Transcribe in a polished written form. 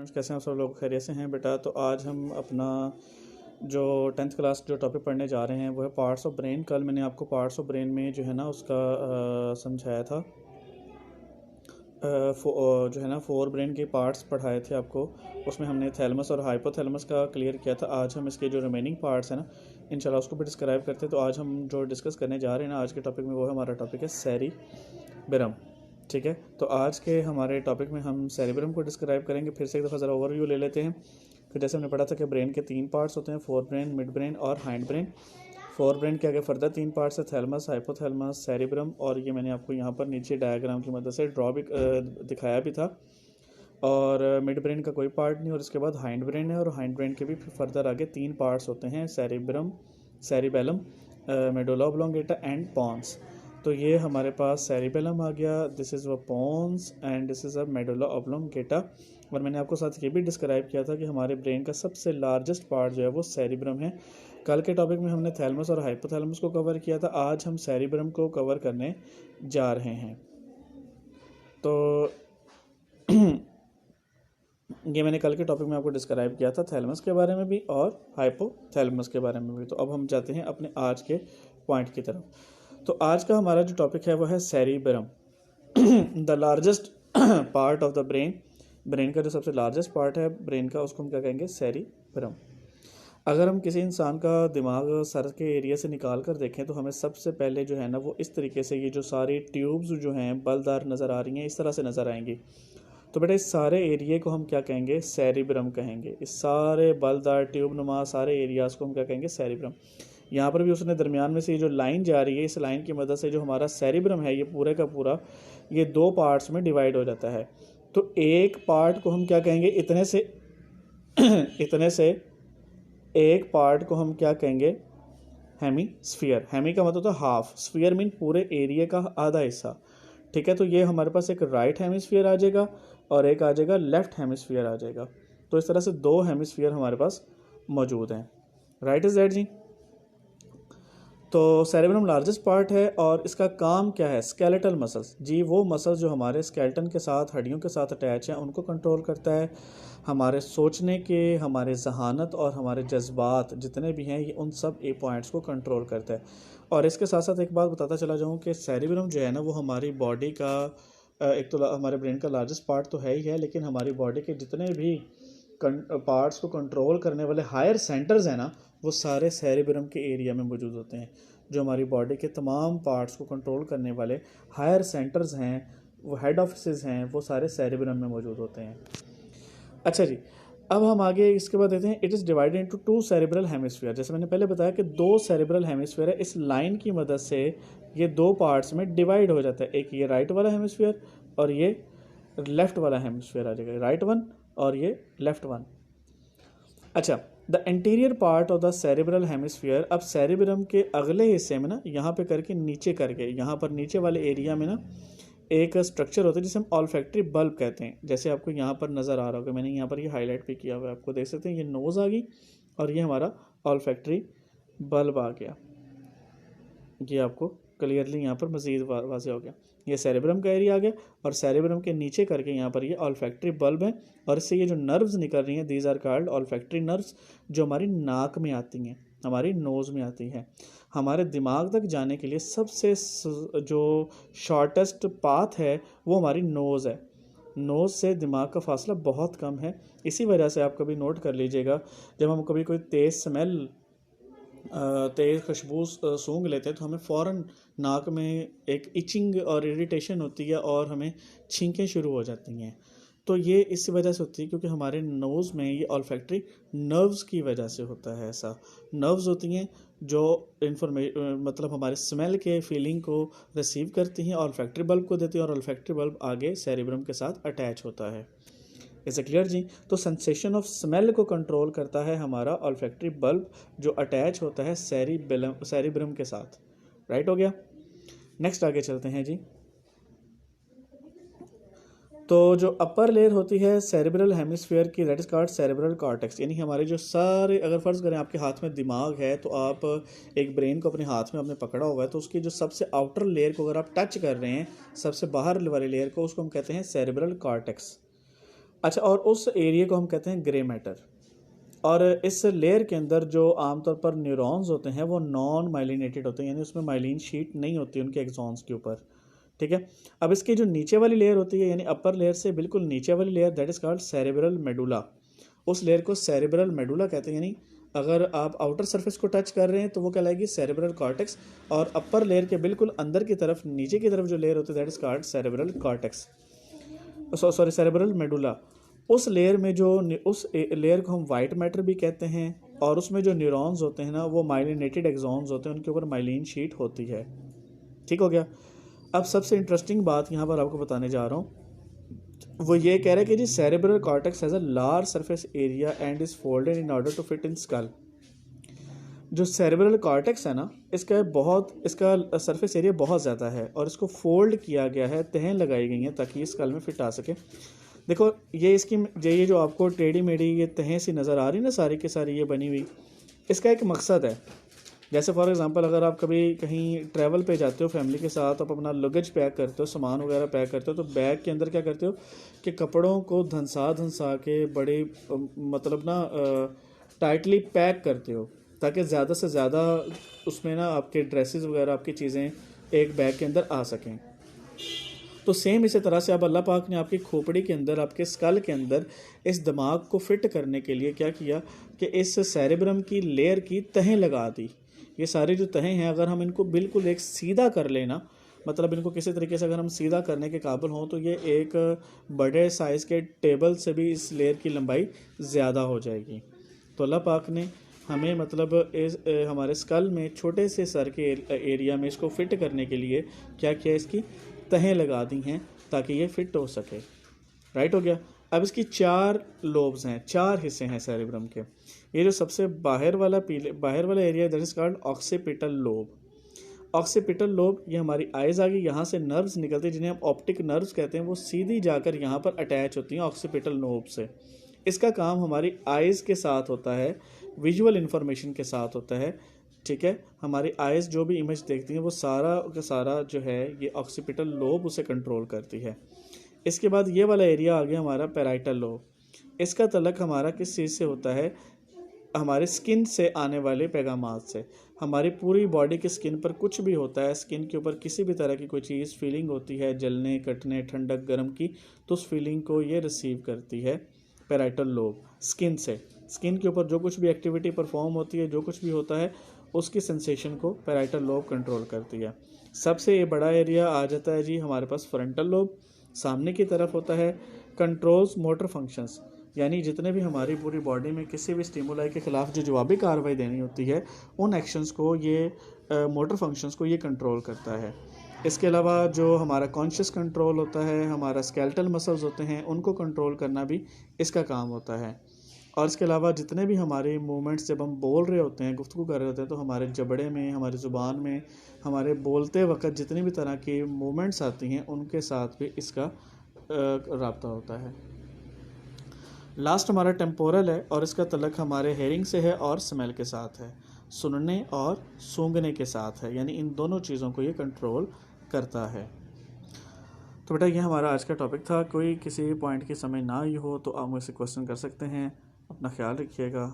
Friends, कैसे हैं आप सब लोग? खैरियत से हैं बेटा? तो आज हम अपना जो 10th क्लास जो टॉपिक पढ़ने जा रहे हैं वो है पार्ट्स ऑफ ब्रेन। कल मैंने आपको पार्ट्स ऑफ ब्रेन में जो है ना उसका समझाया था। जो है ना 4 ब्रेन के पार्ट्स पढ़ाए थे आपको। उसमें हमने थैलमस और हाइपोथैलमस का क्लियर किया था। आज हम इसके जो रिमेनिंग पार्ट्स हैं ना इंशाल्लाह उसको भी डिस्क्राइब करते हैं। तो आज हम जो डिस्कस करने जा रहे हैं ना आज के टॉपिक में वो है हमारा टॉपिक है सेरिबेरम। ठीक है, तो आज के हमारे टॉपिक में हम सेरिब्रम को डिस्क्राइब करेंगे। फिर से एक दफ़ा ज़रा ओवरव्यू ले लेते हैं। फिर जैसे हमने पढ़ा था कि ब्रेन के 3 पार्ट्स होते हैं, फोर ब्रेन, मिड ब्रेन और हाइंड ब्रेन। फोर ब्रेन के आगे फर्दर 3 पार्ट्स है, थैलमस, हाइपोथैलमस, सेरिब्रम। और ये मैंने आपको यहाँ पर नीचे डायग्राम की मदद से ड्रॉ भी दिखाया भी था। और मिड ब्रेन का कोई पार्ट नहीं। और इसके बाद हाइंड ब्रेन है, और हाइंड ब्रेन के भी फर्दर आगे 3 पार्ट्स होते हैं, cerebrum, cerebellum, medulla oblongata and pons. तो ये हमारे पास सेरिबेलम आ गया, this is a pons and this is a medulla oblongata. और मैंने आपको साथ ये भी डिस्क्राइब किया था कि हमारे ब्रेन का सबसे लार्जेस्ट पार्ट जो है वो सेरिब्रम है। कल के टॉपिक में हमने थैलमस और हाइपोथैलमस को कवर किया था। आज हम सेरिब्रम को कवर करने जा रहे हैं। तो ये मैंने कल के टॉपिक में आपको डिस्क्राइब किया था, थैलमस के बारे में भी और हाइपोथैलमस के बारे में भी। तो अब हम जाते हैं अपने आज के पॉइंट की तरफ। तो आज का हमारा जो टॉपिक है वो है cerebrum, the largest part of the brain. Brain का जो सबसे लार्जेस्ट पार्ट है ब्रेन का, उसको हम क्या कहेंगे? सेरिब्रम। अगर हम किसी इंसान का दिमाग सर के एरिया से निकाल कर देखें तो हमें सबसे पहले जो है ना वो इस तरीके से ये जो सारी ट्यूब्स जो हैं बलदार नज़र आ रही हैं, इस तरह से नज़र आएंगी। तो बेटा इस सारे एरिया को हम क्या कहेंगे? सेरिब्रम कहेंगे। इस सारे बलदार ट्यूब नुमा सारे एरियाज़ को हम क्या कहेंगे? सेरिब्रम। यहाँ पर भी उसने दरमियान में से ये जो लाइन जा रही है, इस लाइन की मदद से जो हमारा सेरिब्रम है ये पूरे का पूरा ये 2 पार्ट्स में डिवाइड हो जाता है। तो एक पार्ट को हम क्या कहेंगे? इतने से इतने से एक पार्ट को हम क्या कहेंगे? हेमीस्फीयर। हेमी का मतलब होता है हाफ, स्फीयर मीन पूरे एरिया का आधा हिस्सा। ठीक है, तो ये हमारे पास एक राइट हेमिस्फीयर आ जाएगा और एक आ जाएगा लेफ्ट हेमिस्फीयर आ जाएगा। तो इस तरह से 2 हेमिस्फीयर हमारे पास मौजूद हैं। राइट इज दैट जी। तो सेरेब्रम लार्जेस्ट पार्ट है और इसका काम क्या है? स्केलेटल मसल्स जी, वो मसल्स जो हमारे स्केलेटन के साथ, हड्डियों के साथ अटैच हैं, उनको कंट्रोल करता है। हमारे सोचने के, हमारे जहानत और हमारे जज्बात जितने भी हैं ये उन सब ए पॉइंट्स को कंट्रोल करता है। और इसके साथ साथ एक बात बताता चला जाऊँ कि सेरेब्रम जो है ना वो हमारी बॉडी का एक तो हमारे ब्रेन का लार्जेस्ट पार्ट तो है ही है, लेकिन हमारी बॉडी के जितने भी पार्ट्स को कंट्रोल करने वाले हायर सेंटर्स हैं ना वो सारे सेरिब्रम के एरिया में मौजूद होते हैं। जो हमारी बॉडी के तमाम पार्ट्स को कंट्रोल करने वाले हायर सेंटर्स हैं, वो हेड ऑफिसेज हैं, वो सारे सेरिब्रम में मौजूद होते हैं। अच्छा जी, अब हम आगे इसके बाद देते हैं, it is divided into 2 cerebral hemisphere. जैसे मैंने पहले बताया कि 2 सेरिब्रल हेमिस्फीयर है। इस लाइन की मदद से ये 2 पार्ट्स में डिवाइड हो जाता है। एक ये राइट वाला हेमिस्फीयर और ये लेफ्ट वाला हेमिस्फीयर आ जाएगा, राइट वन और ये लेफ्ट वन। अच्छा, the anterior part of the cerebral hemisphere. अब सेरिब्रम के अगले हिस्से में ना यहाँ पे करके नीचे करके यहाँ पर नीचे वाले एरिया में ना एक स्ट्रक्चर होता है जिसे हम ऑल्फैक्टरी बल्ब कहते हैं। जैसे आपको यहाँ पर नज़र आ रहा होगा, मैंने यहाँ पर ये हाईलाइट भी किया हुआ है, आपको देख सकते हैं। ये नोज़ आ गई और ये हमारा ऑल्फैक्टरी बल्ब आ गया। ये आपको क्लियरली यहाँ पर मज़ीद वाज़ेह हो गया। ये सेरेब्रम का एरिया आ गया और सेरेब्रम के नीचे करके यहाँ पर ये ऑल्फैक्टरी बल्ब है। और इससे ये जो नर्व्स निकल रही हैं, these are called olfactory nerves, जो हमारी नाक में आती हैं, हमारी नोज़ में आती हैं। हमारे दिमाग तक जाने के लिए सबसे जो शॉर्टेस्ट पाथ है वो हमारी नोज़ है। नोज़ से दिमाग का फासला बहुत कम है। इसी वजह से आप कभी नोट कर लीजिएगा, जब हम कभी कोई तेज़ खुशबू सूंघ लेते हैं तो हमें फ़ौरन नाक में एक इचिंग और इरिटेशन होती है और हमें छींकें शुरू हो जाती हैं। तो ये इस वजह से होती है क्योंकि हमारे नोज़ में ये ऑल्फैक्टरी नर्व्स की वजह से होता है। ऐसा नर्व्स होती हैं जो मतलब हमारे स्मेल के फीलिंग को रिसीव करती हैं, ऑल्फैक्टरी बल्ब को देती हैं और ऑल्फैक्टरी बल्ब आगे सेरिब्रम के साथ अटैच होता है। इज ए क्लियर जी। तो सेंसेशन ऑफ स्मेल को कंट्रोल करता है हमारा ऑल्फैक्टरी बल्ब जो अटैच होता है सेरिब्रम के साथ। राइट हो गया। नेक्स्ट आगे चलते हैं जी। तो जो अपर लेयर होती है सेरेब्रल हेमिस्फीयर की, that is called cerebral cortex. यानी हमारे जो सारे, अगर फ़र्ज़ करें आपके हाथ में दिमाग है तो आप एक ब्रेन को अपने हाथ में आपने पकड़ा हुआ है, तो उसकी जो सबसे आउटर लेयर को अगर आप टच कर रहे हैं, सबसे बाहर वाली लेयर को, उसको हम कहते हैं सेरेब्रल कॉर्टेक्स। अच्छा, और उस एरिया को हम कहते हैं ग्रे मैटर। और इस लेयर के अंदर जो आमतौर पर न्यूरॉन्स होते हैं वो नॉन माइलिनेटेड होते हैं, यानी उसमें माइलिन शीट नहीं होती उनके एक्सॉन्स के ऊपर, ठीक है। अब इसकी जो नीचे वाली लेयर होती है, यानी अपर लेयर से बिल्कुल नीचे वाली layer, that is called cerebral medulla. उस लेयर को सेरेब्रल मेडुला कहते हैं, यानी अगर आप आउटर सरफेस को टच कर रहे हैं तो वो कहलाएगी सेरेब्रल कॉर्टेक्स, और अपर लेयर के बिल्कुल अंदर की तरफ, नीचे की तरफ जो लेयर होती है that is called cerebral cortex, sorry cerebral medulla. उस लेयर में जो उस लेयर को हम वाइट मैटर भी कहते हैं, और उसमें जो न्यूरॉन्स होते हैं ना वो माइलिनेटेड एक्सॉन्स होते हैं, उनके ऊपर माइलिन शीट होती है। ठीक हो गया। अब सबसे इंटरेस्टिंग बात यहाँ पर आपको बताने जा रहा हूँ, वो ये कह रहा है कि जी cerebral cortex has a large surface area and is folded in order to fit in skull. जो सेरेब्रल कॉर्टेक्स है ना, इसका सरफेस एरिया बहुत ज़्यादा है और इसको फोल्ड किया गया है, तहें लगाई गई हैं ताकि इस स्कल में फिट आ सके। देखो ये जो आपको टेढ़ी मेढ़ी ये तहें सी नज़र आ रही ना, सारी की सारी ये बनी हुई, इसका एक मकसद है। जैसे फॉर एग्जांपल अगर आप कभी कहीं ट्रैवल पे जाते हो फैमिली के साथ, आप अपना लगेज पैक करते हो, सामान वगैरह पैक करते हो, तो बैग के अंदर क्या करते हो कि कपड़ों को धंसा धंसा के बड़े मतलब ना टाइटली पैक करते हो, ताकि ज़्यादा से ज़्यादा उसमें ना आपके ड्रेसेस वगैरह, आपकी चीज़ें एक बैग के अंदर आ सकें। तो सेम इसी तरह से अब अल्लाह पाक ने आपकी खोपड़ी के अंदर, आपके स्कल के अंदर इस दिमाग को फिट करने के लिए क्या किया कि इस सेरेब्रम की लेयर की तहें लगा दी। ये सारी जो तहें हैं, अगर हम इनको बिल्कुल एक सीधा कर लेना, मतलब इनको किसी तरीके से अगर हम सीधा करने के काबिल हों, तो ये एक बड़े साइज़ के टेबल से भी इस लेयर की लंबाई ज़्यादा हो जाएगी। तो अल्लाह पाक ने हमें मतलब इस हमारे स्कल में छोटे से सर के एरिया में इसको फिट करने के लिए क्या किया, इसकी तहें लगा दी हैं ताकि ये फिट हो सके। राइट हो गया। अब इसकी 4 लोब्स हैं, 4 हिस्से हैं सेरेब्रम के। ये जो सबसे बाहर वाला area that is called occipital lobe. Occipital lobe, ये हमारी आइज़ आ गई, यहाँ से नर्व्स निकलती हैं जिन्हें हम ऑप्टिक नर्व्स कहते हैं, वो सीधी जाकर यहाँ पर अटैच होती हैं ऑक्सीपिटल लोब से। इसका काम हमारी आइज़ के साथ होता है, विजुअल इंफॉर्मेशन के साथ होता है, ठीक है। हमारी आइज़ जो भी इमेज देखती हैं वो सारा का सारा जो है ये ऑक्सीपिटल लोब उसे कंट्रोल करती है। इसके बाद ये वाला एरिया आ गया हमारा पैराइटल लोब। इसका तल्लुक़ हमारा किस चीज़ से होता है, हमारे स्किन से आने वाले पैगामात से। हमारी पूरी बॉडी की स्किन पर कुछ भी होता है, स्किन के ऊपर किसी भी तरह की कोई चीज़ फीलिंग होती है, जलने, कटने, ठंडक, गर्म की, तो उस फीलिंग को ये रिसीव करती है पैराइटल लोब स्किन से। स्किन के ऊपर जो कुछ भी एक्टिविटी परफॉर्म होती है, जो कुछ भी होता है, उसकी सेंसेशन को पैराइटल लोब कंट्रोल करती है। सबसे ये बड़ा एरिया आ जाता है जी हमारे पास फ्रंटल लोब, सामने की तरफ होता है, कंट्रोल्स मोटर फंक्शंस, यानी जितने भी हमारी पूरी बॉडी में किसी भी स्टिमुलाई के ख़िलाफ़ जो जवाबी कार्रवाई देनी होती है, उन एक्शंस को ये मोटर फंक्शंस को ये कंट्रोल करता है। इसके अलावा जो हमारा कॉन्शियस कंट्रोल होता है, हमारा स्केलेटल मसल्स होते हैं, उनको कंट्रोल करना भी इसका काम होता है। और इसके अलावा जितने भी हमारे मूवमेंट्स, जब हम बोल रहे होते हैं, गुफ्तगू कर रहे होते हैं, तो हमारे जबड़े में, हमारी ज़ुबान में, हमारे बोलते वक्त जितनी भी तरह की मूवमेंट्स आती हैं, उनके साथ भी इसका राब्ता होता है। लास्ट हमारा टेम्पोरल है और इसका तल्लुक़ हमारे हेयरिंग से है और स्मेल के साथ है, सुनने और सूंघने के साथ है, यानी इन दोनों चीज़ों को ये कंट्रोल करता है। तो बेटा ये हमारा आज का टॉपिक था। कोई किसी पॉइंट की समझ ना आई हो तो आप मुझसे क्वेश्चन कर सकते हैं। अपना ख्याल रखिएगा।